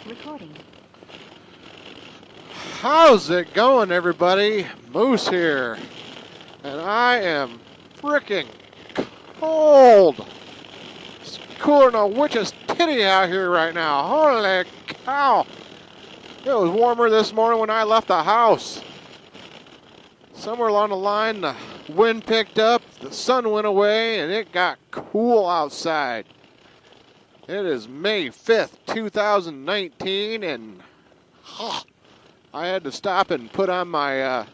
Recording. How's it going, everybody? Moose here. And I am freaking cold. It's cooler than a witch's titty out here right now. Holy cow. It was warmer this morning when I left the house. Somewhere along the line, the wind picked up, the sun went away, and it got cool outside. It is May 5th, 2019, and I had to stop and put on my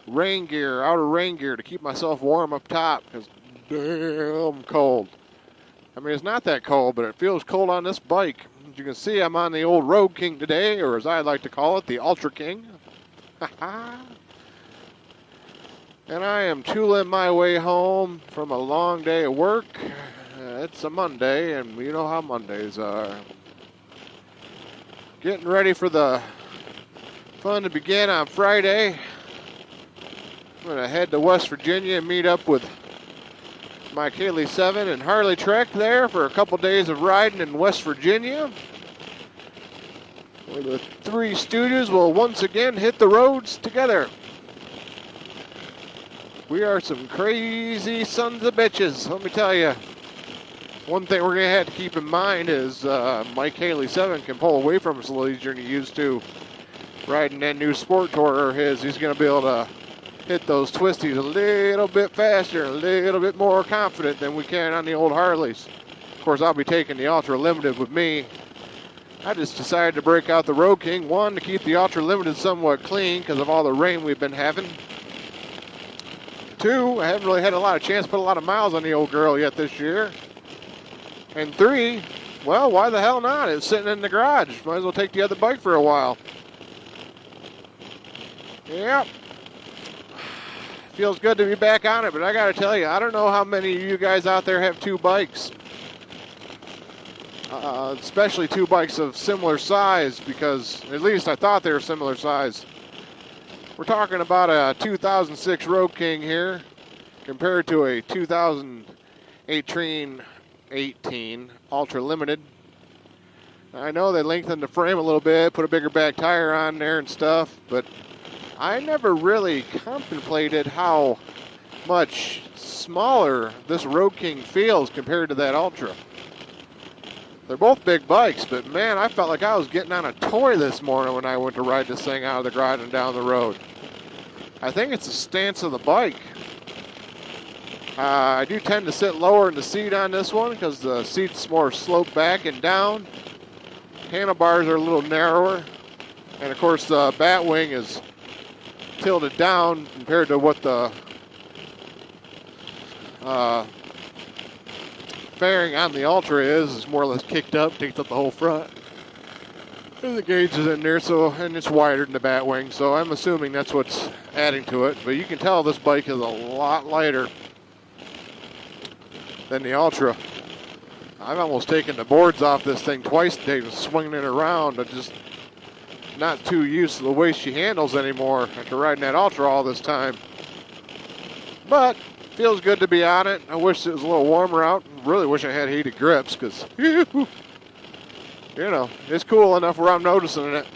rain gear, outer rain gear, to keep myself warm up top, because damn cold. I mean, it's not that cold, but it feels cold on this bike. As you can see, I'm on the old Road King today, or as I like to call it, the Ultra King. And I am tooling my way home from a long day of work. It's a Monday, and you know how Mondays are. Getting ready for the fun to begin on Friday. I'm going to head to West Virginia and meet up with my Chilli 7 and Harley Trek there for a couple days of riding in West Virginia, where the three Stooges will once again hit the roads together. We are some crazy sons of bitches, let me tell you. One thing we're going to have to keep in mind is Mike Chilli 7 can pull away from us a little easier than he used to riding that new Sport Tourer of his. He's going to be able to hit those twisties a little bit faster, a little bit more confident than we can on the old Harleys. Of course, I'll be taking the Ultra Limited with me. I just decided to break out the Road King. One, to keep the Ultra Limited somewhat clean because of all the rain we've been having. Two, I haven't really had a lot of chance to put a lot of miles on the old girl yet this year. And three, well, why the hell not? It's sitting in the garage. Might as well take the other bike for a while. Yep. Feels good to be back on it, but I got to tell you, I don't know how many of you guys out there have two bikes. Especially two bikes of similar size, because at least I thought they were similar size. We're talking about a 2006 Road King here compared to a 2018 Ultra Limited. I know they lengthened the frame a little bit, put a bigger back tire on there and stuff, but I never really contemplated how much smaller this Road King feels compared to that Ultra. They're both big bikes, but man, I felt like I was getting on a toy this morning when I went to ride this thing out of the garage and down the road. I think it's the stance of the bike. I do tend to sit lower in the seat on this one because the seat's more sloped back and down. Handlebars are a little narrower. And of course the bat wing is tilted down compared to what the fairing on the Ultra is. It's more or less kicked up, takes up the whole front. And the gauge is in there, so, and it's wider than the bat wing, so I'm assuming that's what's adding to it. But you can tell this bike is a lot lighter than the Ultra. I've almost taken the boards off this thing twice today, just swinging it around. I'm just not too used to the way she handles anymore after riding that Ultra all this time. But feels good to be on it. I wish it was a little warmer out. Really wish I had heated grips, because you know, it's cool enough where I'm noticing it.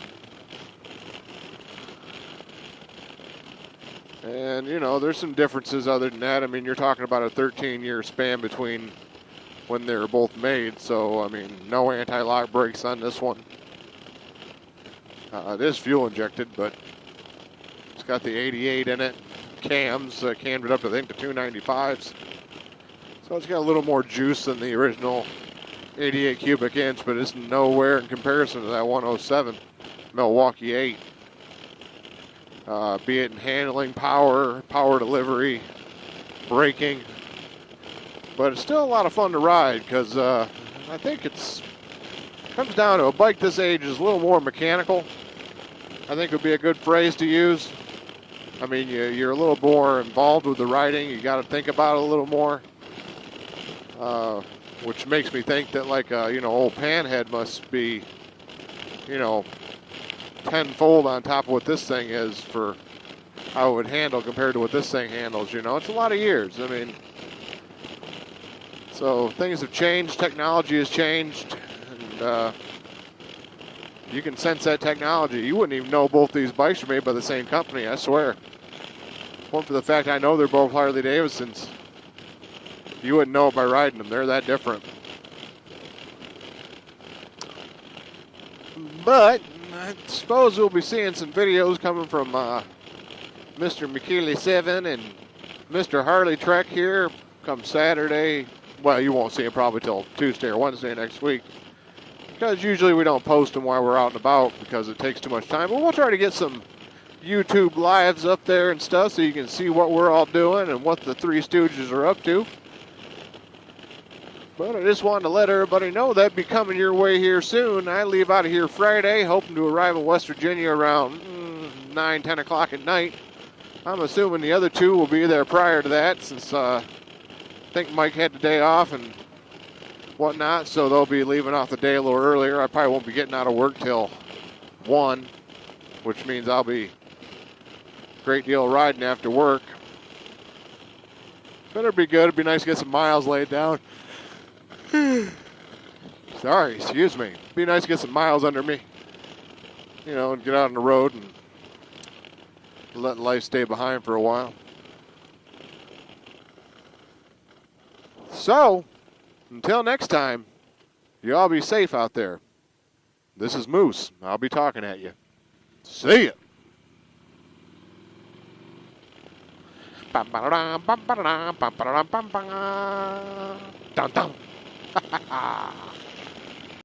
And, you know, there's some differences other than that. I mean, you're talking about a 13-year span between when they were both made. So, I mean, no anti-lock brakes on this one. It is fuel injected, but it's got the 88 in it. Cams, cammed it up to, I think, the 295s. So it's got a little more juice than the original 88 cubic inch, but it's nowhere in comparison to that 107 Milwaukee 8. Be it in handling, power delivery, braking. But it's still a lot of fun to ride because I think it comes down to a bike this age is a little more mechanical. I think would be a good phrase to use. I mean, you're a little more involved with the riding. You got to think about it a little more. Which makes me think that, like, old Panhead must be, tenfold on top of what this thing is for how it would handle compared to what this thing handles. It's a lot of years. I mean, so things have changed. Technology has changed. And You can sense that technology. You wouldn't even know both these bikes are made by the same company, I swear. One for the fact I know they're both Harley Davidsons. You wouldn't know it by riding them. They're that different. But I suppose we'll be seeing some videos coming from Mr. McKeely7 and Mr. Harley Trek here come Saturday. Well, you won't see him probably till Tuesday or Wednesday next week, because usually we don't post them while we're out and about because it takes too much time. But we'll try to get some YouTube lives up there and stuff so you can see what we're all doing and what the Three Stooges are up to. But I just wanted to let everybody know that'd be coming your way here soon. I leave out of here Friday, hoping to arrive in West Virginia around 9, 10 o'clock at night. I'm assuming the other two will be there prior to that, since I think Mike had the day off and whatnot, so they'll be leaving off the day a little earlier. I probably won't be getting out of work till 1, which means I'll be a great deal of riding after work. But it'll be good. It'd be nice to get some miles laid down. Sorry, excuse me. Be nice to get some miles under me. You know, and get out on the road and let life stay behind for a while. So, until next time, you all be safe out there. This is Moose. I'll be talking at you. See ya. Dun, dun.